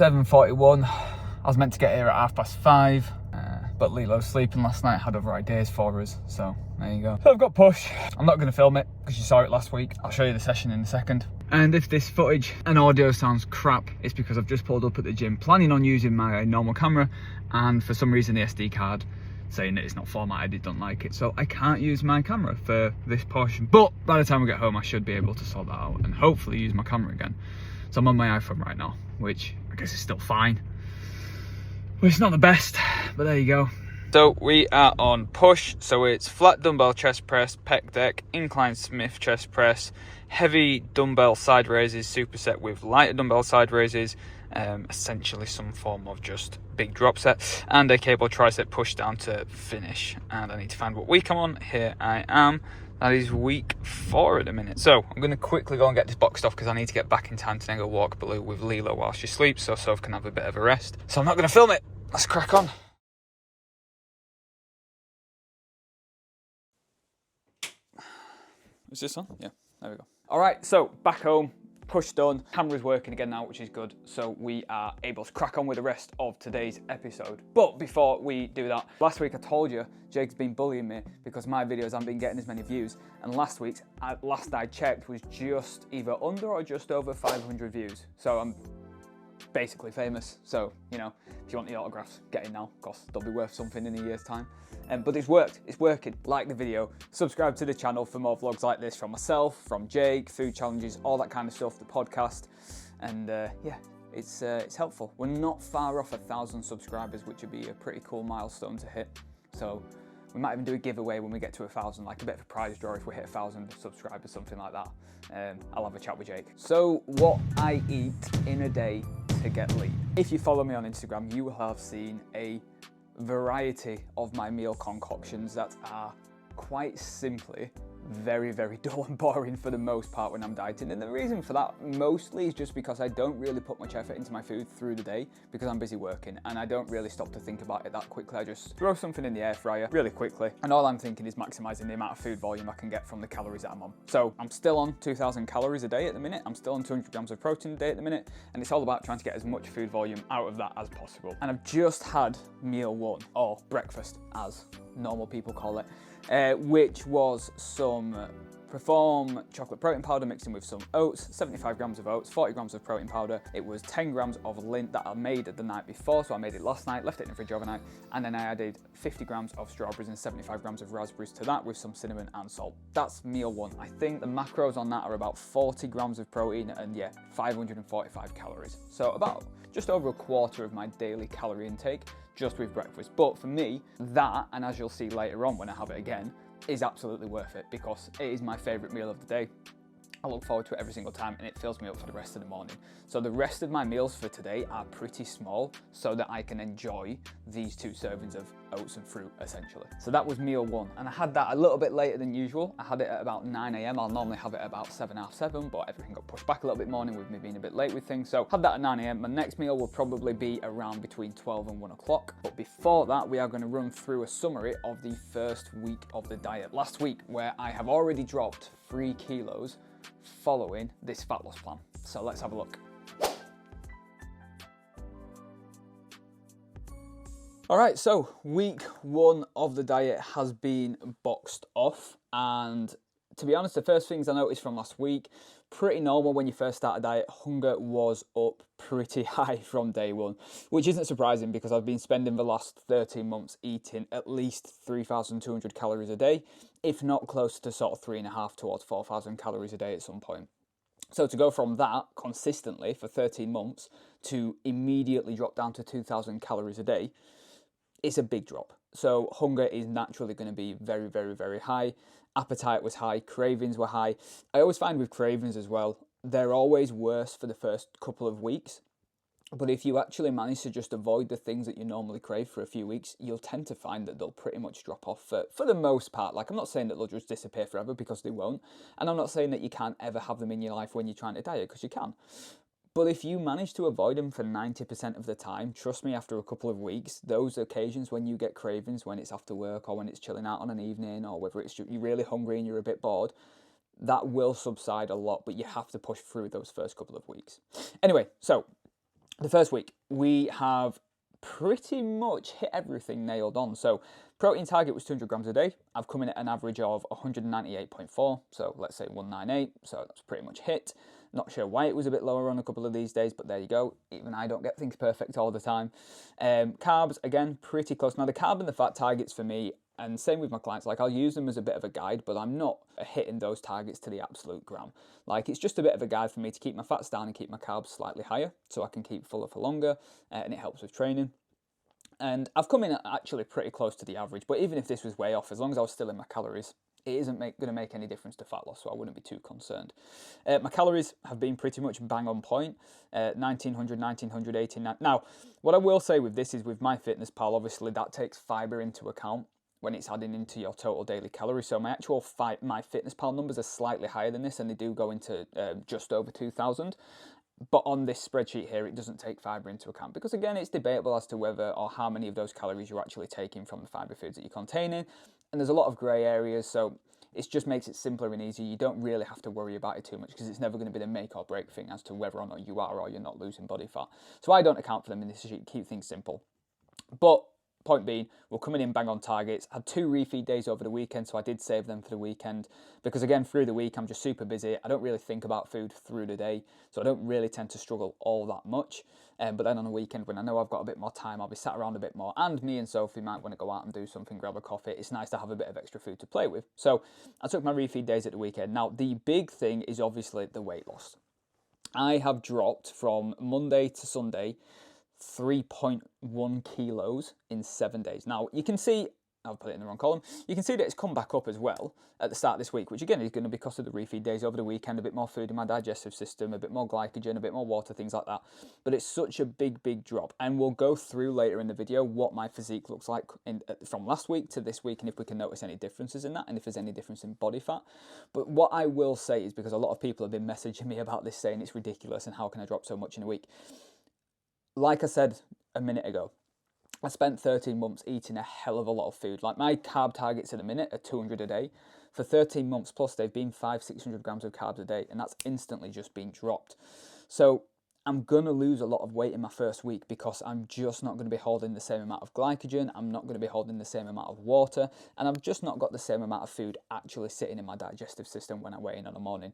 7:41. I was meant to get here at 5:30, but Lilo's sleeping last night, had other ideas for us, so there you go. So I've got push. I'm not going to film it because you saw it last week. I'll show you the session in a second. And if this footage and audio sounds crap, it's because I've just pulled up at the gym planning on using my normal camera, and for some reason the SD card saying that it's not formatted, it don't like it, so I can't use my camera for this portion. But by the time we get home, I should be able to sort that out and hopefully use my camera again. So I'm on my iPhone right now, which I guess is still fine. Well, it's not the best, but there you go. So we are on push, so it's flat dumbbell chest press, pec deck, incline Smith chest press, heavy dumbbell side raises, superset with lighter dumbbell side raises, essentially some form of just big drop set, and a cable tricep push down to finish. And I need to find what week I'm on. Here I am. That is week 4 at the minute. So I'm going to quickly go and get this boxed off because I need to get back in time to then go walk Baloo with Lilo while she sleeps, so Soph can have a bit of a rest. So I'm not going to film it. Let's crack on. Is this on? Yeah, there we go. All right, so back home, push done. Camera's working again now, which is good. So we are able to crack on with the rest of today's episode. But before we do that, last week I told you Jake's been bullying me because my videos haven't been getting as many views. And last week's, last I checked, was just either under or just over 500 views. So I'm basically famous. So, you know, if you want the autographs, get in now. Of course, they'll be worth something in a year's time. But it's worked, it's working. Like the video, subscribe to the channel for more vlogs like this from myself, from Jake, food challenges, all that kind of stuff, the podcast. And yeah, it's helpful. We're not far off 1,000 subscribers, which would be a pretty cool milestone to hit. So we might even do a giveaway when we get to 1,000, like a bit of a prize draw if we hit 1,000 subscribers, something like that. I'll have a chat with Jake. So what I eat in a day to get lean. If you follow me on Instagram, you will have seen a variety of my meal concoctions that are quite simply very, very dull and boring for the most part when I'm dieting. And the reason for that mostly is just because I don't really put much effort into my food through the day because I'm busy working and I don't really stop to think about it that quickly. I just throw something in the air fryer really quickly and all I'm thinking is maximizing the amount of food volume I can get from the calories that I'm on. So I'm still on 2,000 calories a day at the minute. I'm still on 200 grams of protein a day at the minute, and it's all about trying to get as much food volume out of that as possible. And I've just had meal 1, or breakfast as normal people call it, which was some Perform chocolate protein powder mixed in with some oats, 75 grams of oats, 40 grams of protein powder. It was 10 grams of lint that I made the night before, so I made it last night, left it in the fridge overnight, and then I added 50 grams of strawberries and 75 grams of raspberries to that with some cinnamon and salt. That's meal 1. I think the macros on that are about 40 grams of protein and yeah, 545 calories. So about just over a quarter of my daily calorie intake just with breakfast. But for me, that, and as you'll see later on when I have it again, is absolutely worth it because it is my favourite meal of the day. I look forward to it every single time and it fills me up for the rest of the morning. So the rest of my meals for today are pretty small so that I can enjoy these 2 servings of oats and fruit essentially. So that was meal 1 and I had that a little bit later than usual. I had it at about 9 AM. I'll normally have it at about 7, half 7, but everything got pushed back a little bit morning with me being a bit late with things. So had that at 9 AM. My next meal will probably be around between 12 and 1 o'clock. But before that, we are going to run through a summary of the first week of the diet. Last week, where I have already dropped 3 kilos following this fat loss plan. So let's have a look. All right, so week 1 of the diet has been boxed off, and to be honest, the first things I noticed from last week, pretty normal when you first start a diet, hunger was up pretty high from day 1, which isn't surprising because I've been spending the last 13 months eating at least 3,200 calories a day, if not close to sort of 3.5 towards 4,000 calories a day at some point. So to go from that consistently for 13 months to immediately drop down to 2,000 calories a day, it's a big drop. So hunger is naturally going to be very, very, very high. Appetite was high, cravings were high. I always find with cravings as well, they're always worse for the first couple of weeks. But if you actually manage to just avoid the things that you normally crave for a few weeks, you'll tend to find that they'll pretty much drop off for the most part. Like, I'm not saying that they'll just disappear forever because they won't. And I'm not saying that you can't ever have them in your life when you're trying to diet, because you can. But if you manage to avoid them for 90% of the time, trust me, after a couple of weeks, those occasions when you get cravings, when it's after work or when it's chilling out on an evening, or whether it's you're really hungry and you're a bit bored, that will subside a lot, but you have to push through those first couple of weeks. Anyway, so the first week, we have pretty much hit everything nailed on. So protein target was 200 grams a day. I've come in at an average of 198.4, so let's say 198, so that's pretty much hit. Not sure why it was a bit lower on a couple of these days, but there you go. Even I don't get things perfect all the time. Carbs, again, pretty close. Now the carb and the fat targets for me, and same with my clients, like I'll use them as a bit of a guide, but I'm not hitting those targets to the absolute gram. Like it's just a bit of a guide for me to keep my fats down and keep my carbs slightly higher so I can keep fuller for longer, and it helps with training. And I've come in actually pretty close to the average, but even if this was way off, as long as I was still in my calories, it isn't going to make any difference to fat loss, so I wouldn't be too concerned. My calories have been pretty much bang on point, 1900, 1989. Now, what I will say with this is with MyFitnessPal, obviously that takes fibre into account when it's adding into your total daily calories. So my actual MyFitnessPal numbers are slightly higher than this, and they do go into just over 2000. But on this spreadsheet here, it doesn't take fibre into account because, again, it's debatable as to whether or how many of those calories you're actually taking from the fibre foods that you're containing. And there's a lot of grey areas, so it just makes it simpler and easier. You don't really have to worry about it too much because it's never going to be the make or break thing as to whether or not you are or you're not losing body fat. So I don't account for them in this sheet, keep things simple. But point being, we're coming in bang on targets. I had 2 refeed days over the weekend, so I did save them for the weekend because, again, through the week, I'm just super busy. I don't really think about food through the day, so I don't really tend to struggle all that much. But then on the weekend, when I know I've got a bit more time, I'll be sat around a bit more, and me and Sophie might want to go out and do something, grab a coffee. It's nice to have a bit of extra food to play with. So I took my refeed days at the weekend. Now, the big thing is obviously the weight loss. I have dropped from Monday to Sunday 3.1 kilos in 7 days. Now, you can see, I'll put it in the wrong column, you can see that it's come back up as well at the start of this week, which again is going to be because of the refeed days over the weekend, a bit more food in my digestive system, a bit more glycogen, a bit more water, things like that. But it's such a big drop, and we'll go through later in the video what my physique looks like from last week to this week, and if we can notice any differences in that, and if there's any difference in body fat. But what I will say is, because a lot of people have been messaging me about this saying it's ridiculous and how can I drop so much in a week, like I said a minute ago, I spent 13 months eating a hell of a lot of food. Like my carb targets at the minute are 200 a day. For 13 months plus, they've been 500-600 grams of carbs a day, and that's instantly just been dropped. So I'm going to lose a lot of weight in my first week because I'm just not going to be holding the same amount of glycogen, I'm not going to be holding the same amount of water, and I've just not got the same amount of food actually sitting in my digestive system when I weigh in on a morning.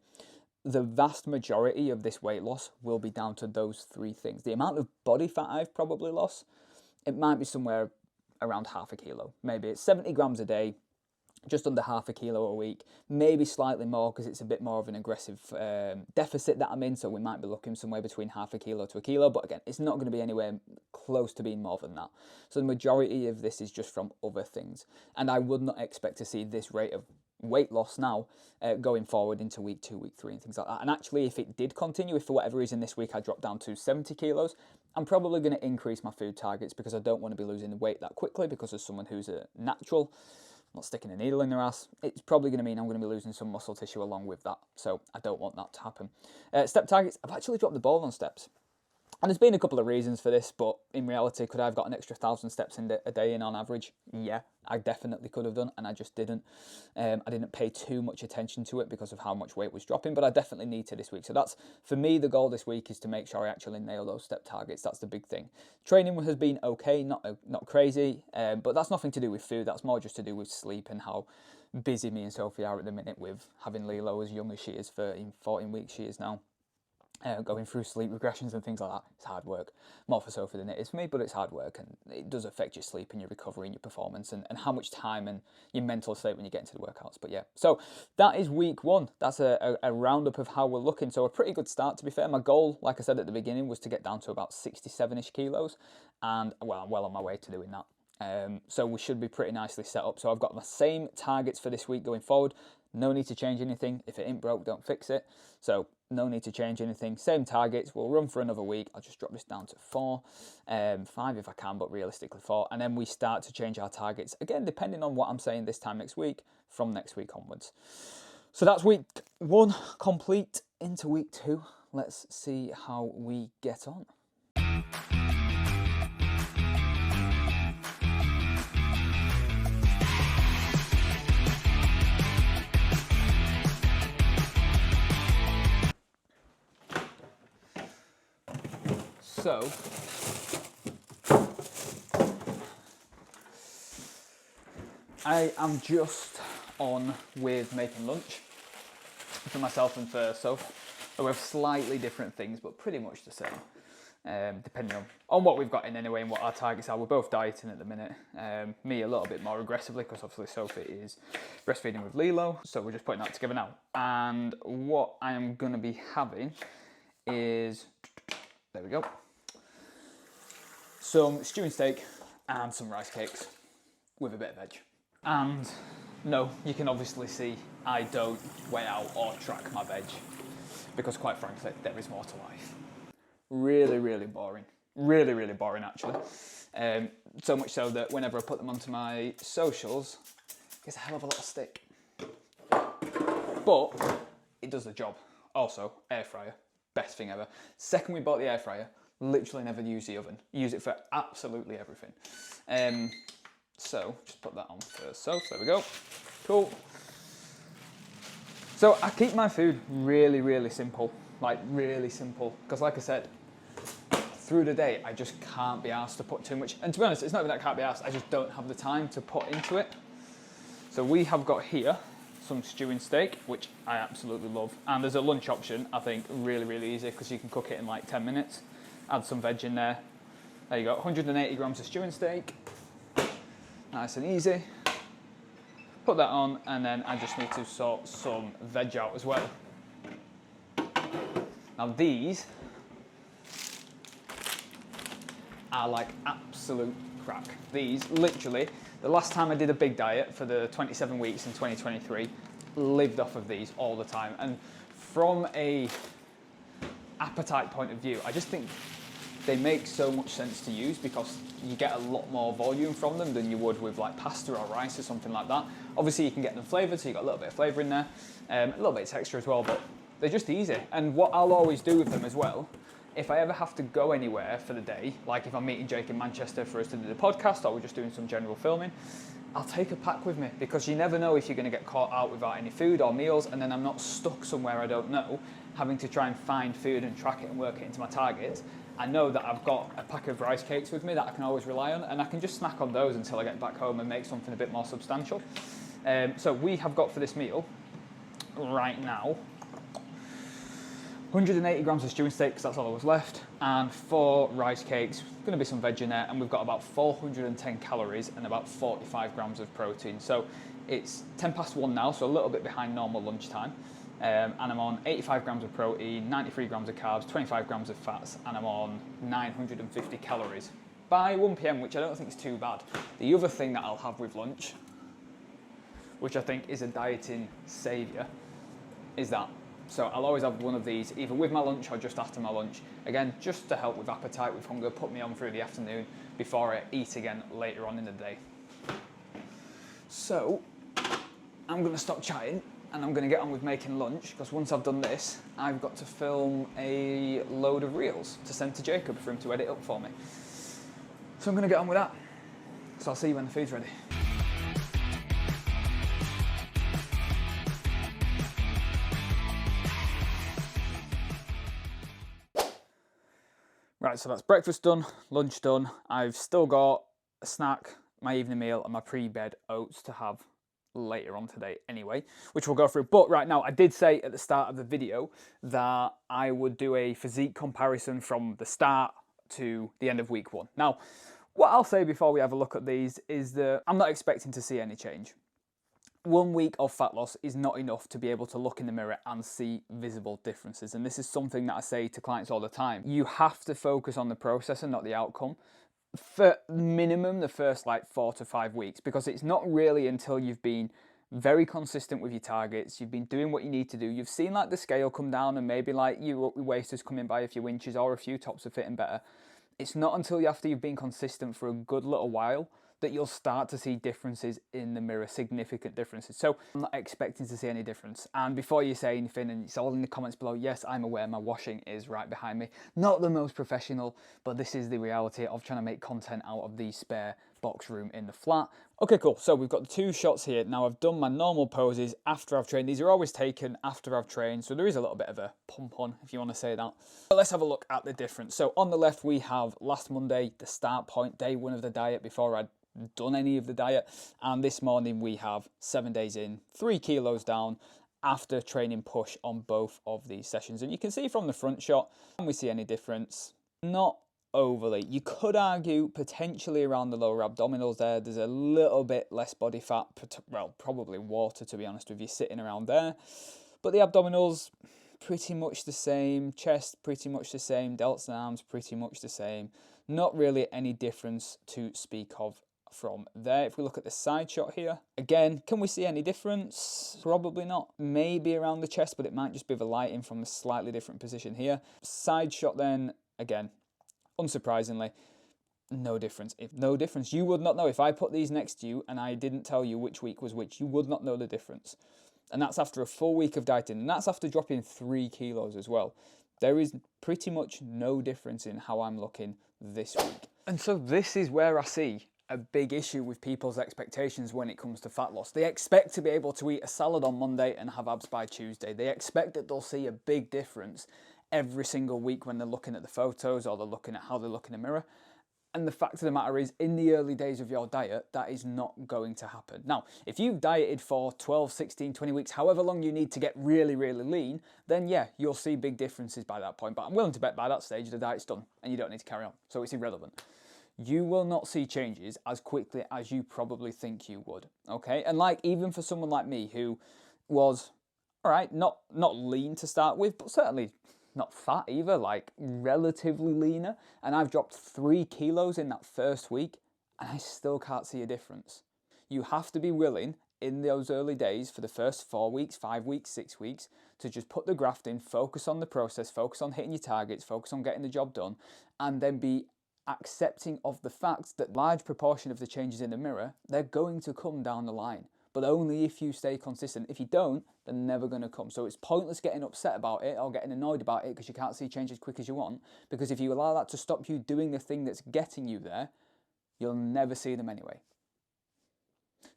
The vast majority of this weight loss will be down to those 3 things. The amount of body fat I've probably lost, it might be somewhere around half a kilo. Maybe it's 70 grams a day, just under half a kilo a week, maybe slightly more because it's a bit more of an aggressive deficit that I'm in, so we might be looking somewhere between half a kilo to a kilo, but again, it's not going to be anywhere close to being more than that. So the majority of this is just from other things, and I would not expect to see this rate of weight loss now going forward into week 2, week 3 and things like that. And actually, if it did continue, if for whatever reason this week I dropped down to 70 kilos, I'm probably going to increase my food targets because I don't want to be losing weight that quickly, because as someone who's a natural, not sticking a needle in their ass, it's probably going to mean I'm going to be losing some muscle tissue along with that, so I don't want that to happen. Step targets, I've actually dropped the ball on steps. And there's been a couple of reasons for this, but in reality, could I have got an extra 1,000 steps in a day in on average? Yeah, I definitely could have done, and I just didn't. I didn't pay too much attention to it because of how much weight was dropping, but I definitely need to this week. So that's, for me, the goal this week is to make sure I actually nail those step targets. That's the big thing. Training has been okay, not crazy, but that's nothing to do with food. That's more just to do with sleep and how busy me and Sophie are at the minute with having Lilo as young as she is, 14 weeks she is now. Going through sleep regressions and things like that. It's hard work. More for Sophie than it is for me, but it's hard work, and it does affect your sleep and your recovery and your performance and how much time and your mental state when you get into the workouts. But yeah, so that is week 1. That's a roundup of how we're looking. So a pretty good start, to be fair. My goal, like I said at the beginning, was to get down to about 67-ish kilos, and well, I'm well on my way to doing that. So we should be pretty nicely set up. So I've got my same targets for this week going forward. No need to change anything. If it ain't broke, don't fix it. So no need to change anything. Same targets. We'll run for another week. I'll just drop this down to 4, 5 if I can, but realistically 4. And then we start to change our targets, again, depending on what I'm saying this time next week, from next week onwards. So that's week 1 complete. Into week 2. Let's see how we get on. So, I am just on with making lunch for myself and for Soph. We have slightly different things, but pretty much the same, depending on what we've got in anyway and what our targets are. We're both dieting at the minute. Me a little bit more aggressively because obviously Sophie is breastfeeding with Lilo, so we're just putting that together now. And what I am going to be having is, there we go, some stewing steak and some rice cakes with a bit of veg. And no, you can obviously see I don't weigh out or track my veg because quite frankly, there is more to life. Really, really boring. Really, really boring actually. So much so that whenever I put them onto my socials, it gets a hell of a lot of stick. But it does the job. Also, air fryer, best thing ever. Second we bought the air fryer, literally never use the oven. Use it for absolutely everything. So just put that on first. So there we go. Cool. So I keep my food really, really simple. Like really simple. Because like I said, through the day, I just can't be asked to put too much. And to be honest, it's not even that I can't be asked. I just don't have the time to put into it. So we have got here some stewing steak, which I absolutely love. And there's a lunch option, I think, really, really easy because you can cook it in like 10 minutes. Add some veg in there. There you go, 180 grams of stewing steak. Nice and easy. Put that on, and then I just need to sort some veg out as well. Now these are like absolute crack. These, literally, the last time I did a big diet for the 27 weeks in 2023, lived off of these all the time. And from a appetite point of view, I just think they make so much sense to use because you get a lot more volume from them than you would with like pasta or rice or something like that. Obviously you can get them flavoured, so you got a little bit of flavour in there, a little bit of texture as well, but they're just easy. And what I'll always do with them as well, if I ever have to go anywhere for the day, like if I'm meeting Jake in Manchester for us to do the podcast or we're just doing some general filming, I'll take a pack with me because you never know if you're going to get caught out without any food or meals, and then I'm not stuck somewhere I don't know, having to try and find food and track it and work it into my targets. I know that I've got a pack of rice cakes with me that I can always rely on, and I can just snack on those until I get back home and make something a bit more substantial. So we have got for this meal right now 180 grams of stewing steak because that's all that was left, and 4 rice cakes, going to be some veg in there, and we've got about 410 calories and about 45 grams of protein. So it's 10 past 1 now, so a little bit behind normal lunchtime. And I'm on 85 grams of protein, 93 grams of carbs, 25 grams of fats, and I'm on 950 calories by 1 p.m, which I don't think is too bad. The other thing that I'll have with lunch, which I think is a dieting saviour, is that. So I'll always have one of these, either with my lunch or just after my lunch. Again, just to help with appetite, with hunger, put me on through the afternoon before I eat again later on in the day. So I'm going to stop chatting and I'm going to get on with making lunch, because once I've done this, I've got to film a load of reels to send to Jacob for him to edit up for me. So I'm going to get on with that. So I'll see you when the food's ready. Right, so that's breakfast done, lunch done. I've still got a snack, my evening meal, and my pre-bed oats to have later on today anyway, which we'll go through. But right now, I did say at the start of the video that I would do a physique comparison from the start to the end of week 1. Now, what I'll say before we have a look at these is that I'm not expecting to see any change. 1 week of fat loss is not enough to be able to look in the mirror and see visible differences. And this is something that I say to clients all the time. You have to focus on the process and not the outcome for minimum the first like 4 to 5 weeks, because it's not really until you've been very consistent with your targets, you've been doing what you need to do, you've seen like the scale come down and maybe like your waist is coming by a few inches or a few tops are fitting better. It's not until after you've been consistent for a good little while that you'll start to see differences in the mirror, significant differences. So I'm not expecting to see any difference. And before you say anything, and it's all in the comments below, yes, I'm aware my washing is right behind me. Not the most professional, but this is the reality of trying to make content out of these spare box room in the flat. Okay, cool. So we've got the 2 shots here. Now I've done my normal poses after I've trained. These are always taken after I've trained, so there is a little bit of a pump on, if you want to say that. But let's have a look at the difference. So on the left, we have last Monday, the start point, day 1 of the diet before I'd done any of the diet. And this morning we have 7 days in, 3 kilos down after training push on both of these sessions. And you can see from the front shot, can we see any difference? Not overly. You could argue potentially around the lower abdominals there, there's a little bit less body fat, well, probably water to be honest with you, sitting around there. But the abdominals, pretty much the same, chest pretty much the same, delts and arms pretty much the same. Not really any difference to speak of from there. If we look at the side shot here, again, can we see any difference? Probably not. Maybe around the chest, but it might just be the lighting from a slightly different position here. Side shot then, again, unsurprisingly, no difference. If no difference, you would not know. If I put these next to you and I didn't tell you which week was which, you would not know the difference. And that's after a full week of dieting, and that's after dropping 3 kilos as well. There is pretty much no difference in how I'm looking this week. And so this is where I see a big issue with people's expectations when it comes to fat loss. They expect to be able to eat a salad on Monday and have abs by Tuesday. They expect that they'll see a big difference every single week when they're looking at the photos or they're looking at how they look in the mirror. And the fact of the matter is, in the early days of your diet, that is not going to happen. Now, if you've dieted for 12, 16, 20 weeks, however long you need to get really, really lean, then yeah, you'll see big differences by that point. But I'm willing to bet by that stage, the diet's done and you don't need to carry on. So it's irrelevant. You will not see changes as quickly as you probably think you would, okay? And like, even for someone like me who was, all right, not lean to start with, but certainly not fat either, like relatively leaner, and I've dropped 3 kilos in that first week, and I still can't see a difference. You have to be willing in those early days for the first 4 weeks, 5 weeks, 6 weeks, to just put the graft in, focus on the process, focus on hitting your targets, focus on getting the job done, and then be accepting of the fact that large proportion of the changes in the mirror, they're going to come down the line, but only if you stay consistent. If you don't, they're never going to come. So it's pointless getting upset about it or getting annoyed about it because you can't see change as quick as you want, because if you allow that to stop you doing the thing that's getting you there, you'll never see them anyway.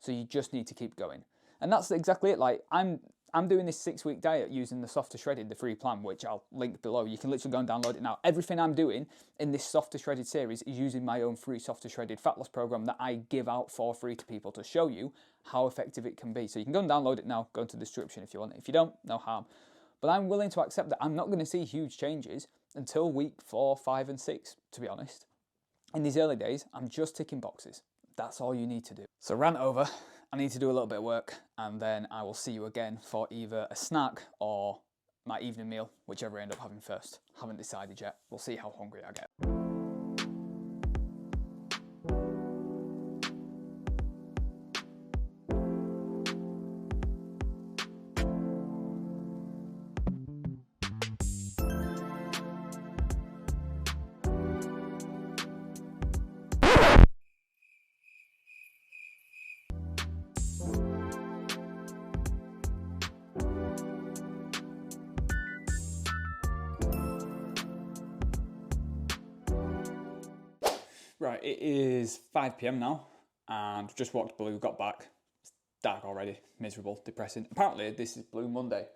So you just need to keep going. And that's exactly it. Like, I'm doing this 6-week diet using the Softer Shredded, the free plan, which I'll link below. You can literally go and download it now. Everything I'm doing in this Softer Shredded series is using my own free Softer Shredded fat loss program that I give out for free to people to show you how effective it can be. So you can go and download it now, go into the description if you want. If you don't, no harm. But I'm willing to accept that I'm not going to see huge changes until week 4, 5, and 6, to be honest. In these early days, I'm just ticking boxes. That's all you need to do. So rant over. I need to do a little bit of work, and then I will see you again for either a snack or my evening meal, whichever I end up having first. Haven't decided yet. We'll see how hungry I get. Right, it is 5 PM now, and just walked Blue, got back. It's dark already, miserable, depressing. Apparently this is Blue Monday,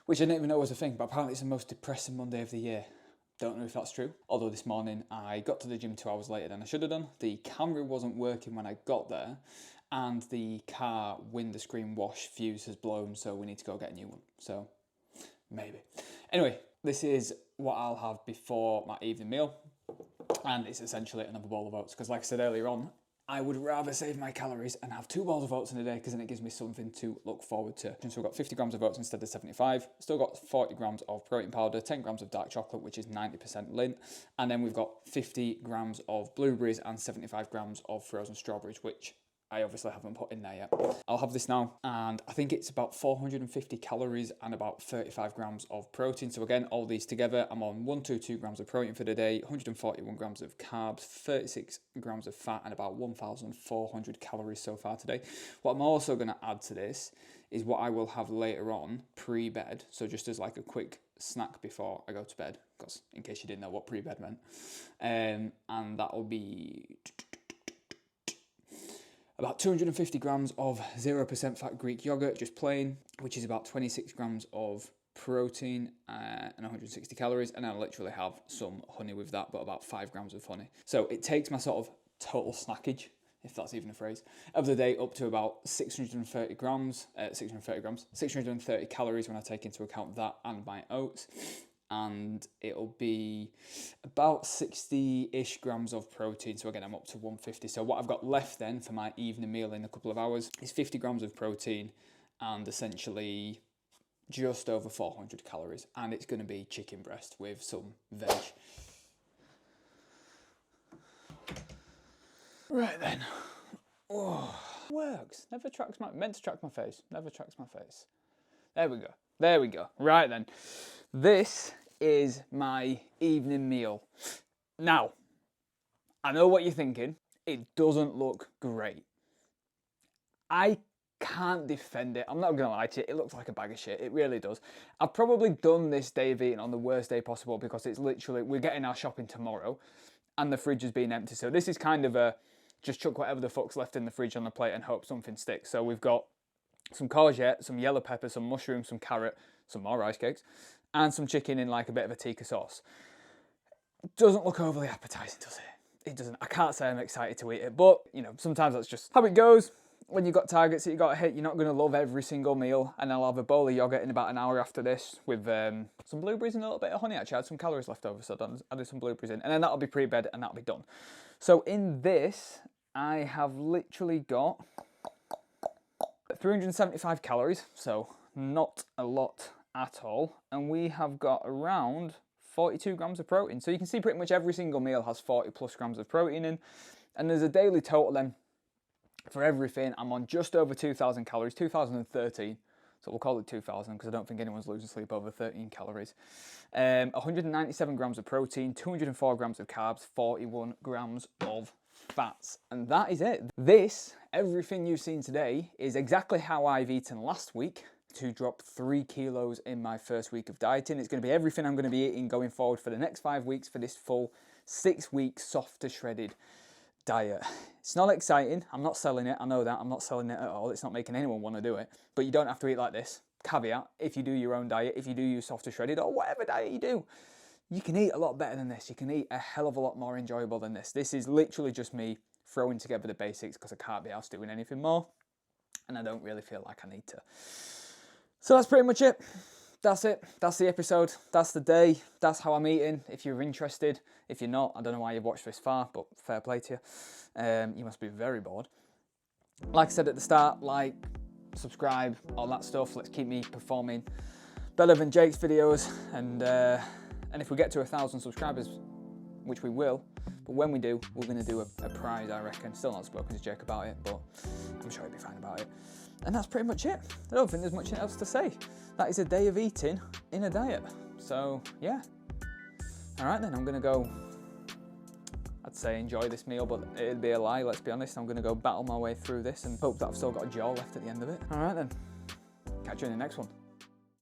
which I didn't even know was a thing, but apparently it's the most depressing Monday of the year. Don't know if that's true. Although this morning I got to the gym 2 hours later than I should have done. The camera wasn't working when I got there, and the car windscreen wash fuse has blown, so we need to go get a new one. So, maybe. Anyway, this is what I'll have before my evening meal. And it's essentially another bowl of oats, because like I said earlier on, I would rather save my calories and have 2 bowls of oats in a day, because then it gives me something to look forward to. So we've got 50 grams of oats instead of 75. Still got 40 grams of protein powder, 10 grams of dark chocolate, which is 90% lint. And then we've got 50 grams of blueberries and 75 grams of frozen strawberries, which I obviously haven't put in there yet. I'll have this now, and I think it's about 450 calories and about 35 grams of protein. So again, all these together, I'm on 122 grams of protein for the day, 141 grams of carbs, 36 grams of fat, and about 1,400 calories so far today. What I'm also going to add to this is what I will have later on pre-bed. So just as like a quick snack before I go to bed, because in case you didn't know what pre-bed meant. And that will be about 250 grams of 0% fat Greek yogurt, just plain, which is about 26 grams of protein and 160 calories, and I literally have some honey with that, but about 5 grams of honey. So it takes my sort of total snackage, if that's even a phrase, of the day up to about 630 calories when I take into account that and my oats. And it'll be about 60-ish grams of protein. So again, I'm up to 150. So what I've got left then for my evening meal in a couple of hours is 50 grams of protein and essentially just over 400 calories. And it's going to be chicken breast with some veg. Right then. Oh, works. Never tracks my, meant to track my face. Never tracks my face. There we go. There we go. Right then. This is my evening meal. Now, I know what you're thinking. It doesn't look great. I can't defend it. I'm not going to lie to you. It looks like a bag of shit. It really does. I've probably done this day of eating on the worst day possible because it's literally, we're getting our shopping tomorrow and the fridge has been empty. So this is kind of a, just chuck whatever the fuck's left in the fridge on the plate and hope something sticks. So we've got some courgette, some yellow pepper, some mushrooms, some carrot, some more rice cakes, and some chicken in like a bit of a tikka sauce. Doesn't look overly appetizing, does it? It doesn't. I can't say I'm excited to eat it, but you know, sometimes that's just how it goes. When you've got targets that you got to hit, you're not going to love every single meal. And I'll have a bowl of yogurt in about an hour after this with some blueberries and a little bit of honey. Actually, I had some calories left over, so I did some blueberries in, and then that'll be pre-bed and that'll be done. So in this, I have literally got 375 calories, so not a lot at all. And we have got around 42 grams of protein. So you can see pretty much every single meal has 40 plus grams of protein in. And there's a daily total then for everything. I'm on just over 2,000 calories, 2,013. So we'll call it 2,000 because I don't think anyone's losing sleep over 13 calories. 197 grams of protein, 204 grams of carbs, 41 grams of fats. And that is it. This, everything you've seen today, is exactly how I've eaten last week to drop 3 kilos in my first week of dieting. It's going to be everything I'm going to be eating going forward for the next 5 weeks for this full 6-week soft to shredded diet. It's not exciting. I'm not selling it. I know that. I'm not selling it at all. It's not making anyone want to do it. But you don't have to eat like this. Caveat, if you do your own diet, if you do use soft to shredded or whatever diet you do, you can eat a lot better than this. You can eat a hell of a lot more enjoyable than this. This is literally just me throwing together the basics because I can't be asked doing anything more. And I don't really feel like I need to. So that's pretty much it. That's it. That's the episode. That's the day. That's how I'm eating. If you're interested, if you're not, I don't know why you've watched this far, but fair play to you. You must be very bored. Like I said at the start, like, subscribe, all that stuff. Let's keep me performing better than Jake's videos. And if we get to 1,000 subscribers, which we will, but when we do, we're going to do a prize, I reckon. Still not spoken to Jake about it, but I'm sure he'll be fine about it. And that's pretty much it. I don't think there's much else to say. That is a day of eating in a diet. So, yeah. All right, then I'm going to go, I'd say enjoy this meal, but it'd be a lie, let's be honest. I'm going to go battle my way through this and hope that I've still got a jaw left at the end of it. All right, then. Catch you in the next one.